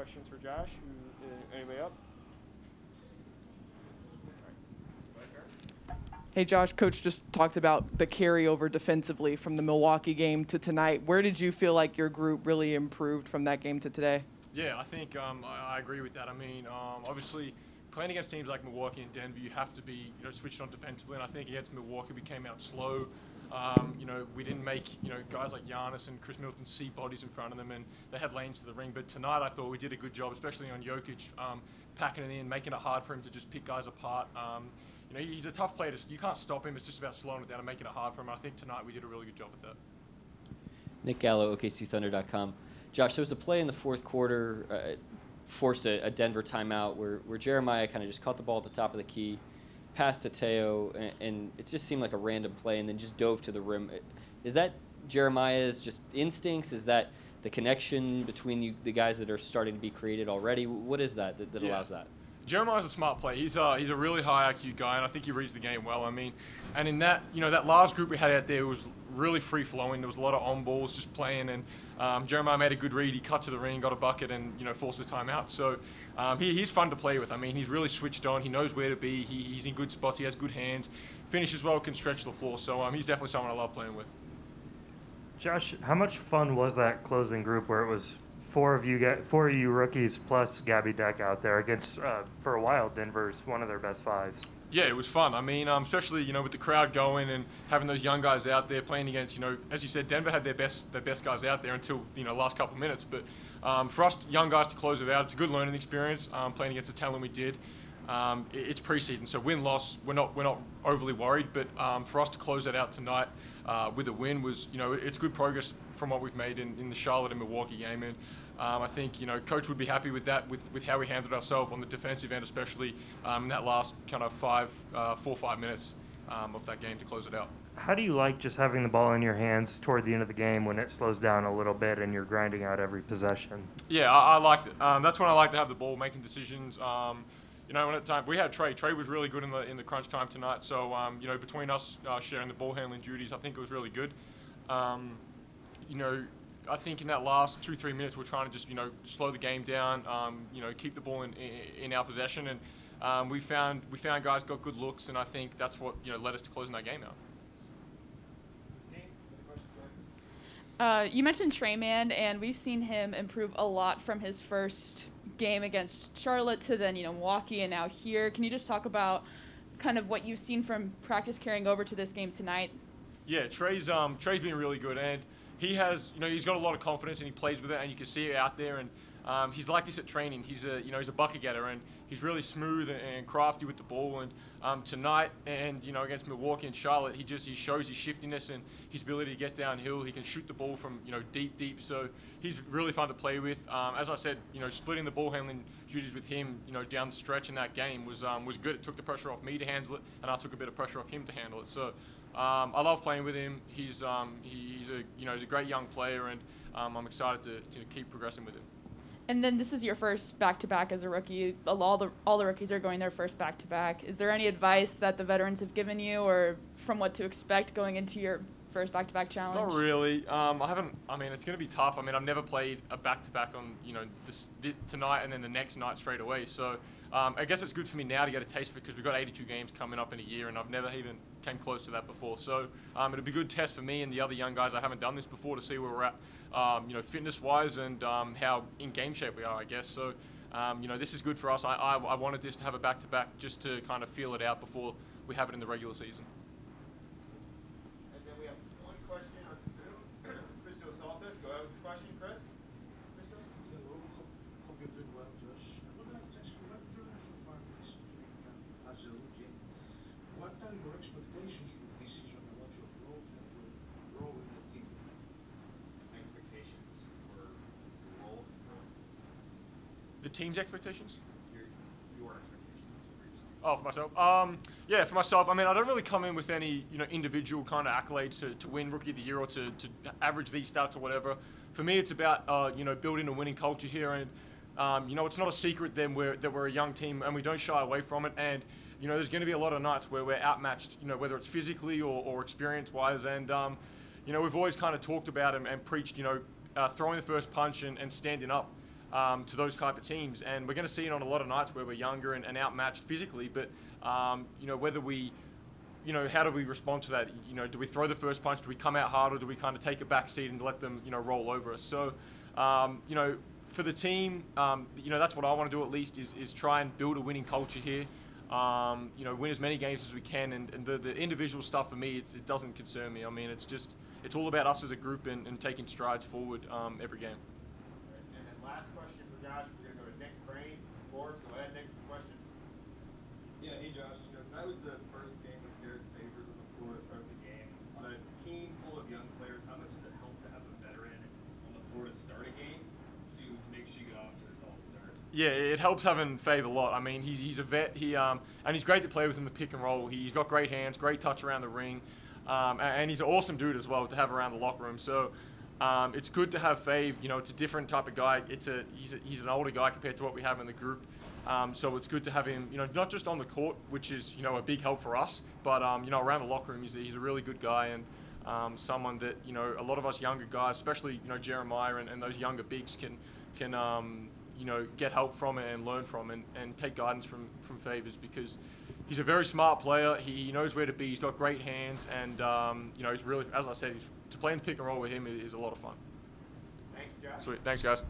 questions for Josh. Anybody up? Hey Josh, Coach just talked about the carryover defensively from the Milwaukee game to tonight. Where did you feel like your group really improved from that game to today? Yeah, I think I agree with that. I mean, obviously, playing against teams like Milwaukee and Denver, you have to be switched on defensively. And I think against Milwaukee, we came out slow. We didn't make guys like Giannis and Chris Middleton see bodies in front of them, and they had lanes to the ring. But tonight, I thought we did a good job, especially on Jokic, packing it in, making it hard for him to just pick guys apart. He's a tough player. You can't stop him. It's just about slowing it down and making it hard for him. And I think tonight we did a really good job at that. Nick Gallo, OKCThunder.com. Josh, there was a play in the fourth quarter, forced a Denver timeout where Jeremiah kind of just caught the ball at the top of the key, passed to Teo, and it just seemed like a random play, and then just dove to the rim. Is that Jeremiah's just instincts? Is that the connection between the guys that are starting to be created already? What is that allows that? Jeremiah's a smart player. He's a really high IQ guy, and I think he reads the game well. I mean, and in that that large group we had out there was really free flowing. There was a lot of on balls just playing, and Jeremiah made a good read. He cut to the ring, got a bucket, and forced a timeout. So he's fun to play with. I mean, he's really switched on. He knows where to be. He's in good spots. He has good hands. Finishes well, can stretch the floor. So he's definitely someone I love playing with. Josh, how much fun was that closing group where it was four of you rookies plus Gabby Deck out there against, for a while, Denver's one of their best fives? Yeah, it was fun. I mean, especially with the crowd going and having those young guys out there playing against, as you said, Denver had their best guys out there until last couple of minutes. But for us young guys to close it out, it's a good learning experience. Playing against the talent we did. It's preseason, so win-loss, we're not overly worried. But for us to close that out tonight with a win was, it's good progress from what we've made in the Charlotte and Milwaukee game. And I think Coach would be happy with that, with how we handled ourselves on the defensive end, especially in that last kind of 4 or 5 minutes of that game to close it out. How do you like just having the ball in your hands toward the end of the game when it slows down a little bit and you're grinding out every possession? Yeah, I like it. That's when I like to have the ball, making decisions. When at the time we had Trey. Trey was really good in the crunch time tonight. So between us sharing the ball handling duties, I think it was really good. I think in that last 2-3 minutes, we're trying to just slow the game down. Keep the ball in our possession, and we found guys got good looks, and I think that's what led us to closing that game out. You mentioned Trey Man, and we've seen him improve a lot from his first game against Charlotte to then Milwaukee and now here. Can you just talk about kind of what you've seen from practice carrying over to this game tonight? Yeah, Trey's been really good, and he has he's got a lot of confidence, and he plays with it, and you can see it out there. And he's like this at training. He's a bucket getter, and he's really smooth and crafty with the ball. And tonight, and against Milwaukee and Charlotte, he shows his shiftiness and his ability to get downhill. He can shoot the ball from deep. So he's really fun to play with. As I said, splitting the ball handling duties with him, down the stretch in that game was good. It took the pressure off me to handle it, and I took a bit of pressure off him to handle it. So I love playing with him. He's a great young player, and I'm excited to keep progressing with him. And then this is your first back-to-back as a rookie. All the rookies are going their first back-to-back. Is there any advice that the veterans have given you, or from what to expect going into your first back-to-back challenge? Not really. I haven't. I mean, it's going to be tough. I mean, I've never played a back-to-back on this tonight and then the next night straight away. So I guess it's good for me now to get a taste of it, because we've got 82 games coming up in a year, and I've never even came close to that before. So it'll be a good test for me and the other young guys. I haven't done this before, to see where we're at, fitness-wise, and how in game shape we are, I guess. So this is good for us. I wanted this to have a back-to-back just to kind of feel it out before we have it in the regular season. And then we have one question on Zoom. Christos Saltis, go ahead with the question, Chris. Christos? Hello, hope you're doing well, Josh. I would like to ask you, what journey so far this as a rookie? What are your expectations for this season about your growth and your role in the team? Expectations for your role? The team's expectations? Your expectations for yourself. Oh, for myself? Yeah, for myself, I mean, I don't really come in with any, individual kind of accolades to win Rookie of the Year or to average these stats or whatever. For me, it's about, building a winning culture here. And, it's not a secret that we're a young team, and we don't shy away from it. And, there's going to be a lot of nights where we're outmatched, whether it's physically or experience-wise. And, we've always kind of talked about and preached, throwing the first punch and standing up. to those type of teams. And we're going to see it on a lot of nights where we're younger and outmatched physically. But, whether we, how do we respond to that? Do we throw the first punch? Do we come out hard, or do we kind of take a back seat and let them, roll over us? So, for the team, that's what I want to do at least is try and build a winning culture here. Win as many games as we can, and the individual stuff for me, it doesn't concern me. I mean, it's all about us as a group and taking strides forward every game. And then last question for Josh, we're going to go to Nick Crane. Go ahead, Nick, question. Yeah, hey Josh, tonight was the first game with Derek Favors on the floor to start the game. On a team full of young players, how much does it help to have a veteran on the floor to start a game to make sure you get off to a solid start? Yeah, it helps having Fave a lot. I mean, he's a vet. And he's great to play with in the pick and roll. He's got great hands, great touch around the ring, and he's an awesome dude as well to have around the locker room. So it's good to have Fave. It's a different type of guy. He's an older guy compared to what we have in the group. So it's good to have him, not just on the court, which is, a big help for us, but, around the locker room, he's a really good guy and someone that, a lot of us younger guys, especially, Jeremiah and those younger bigs can get help from and learn from and take guidance from Favors, because he's a very smart player. He knows where to be. He's got great hands, and, he's really, as I said, to play in the pick and roll with him is a lot of fun. Thank you, Josh. Sweet. Thanks, guys.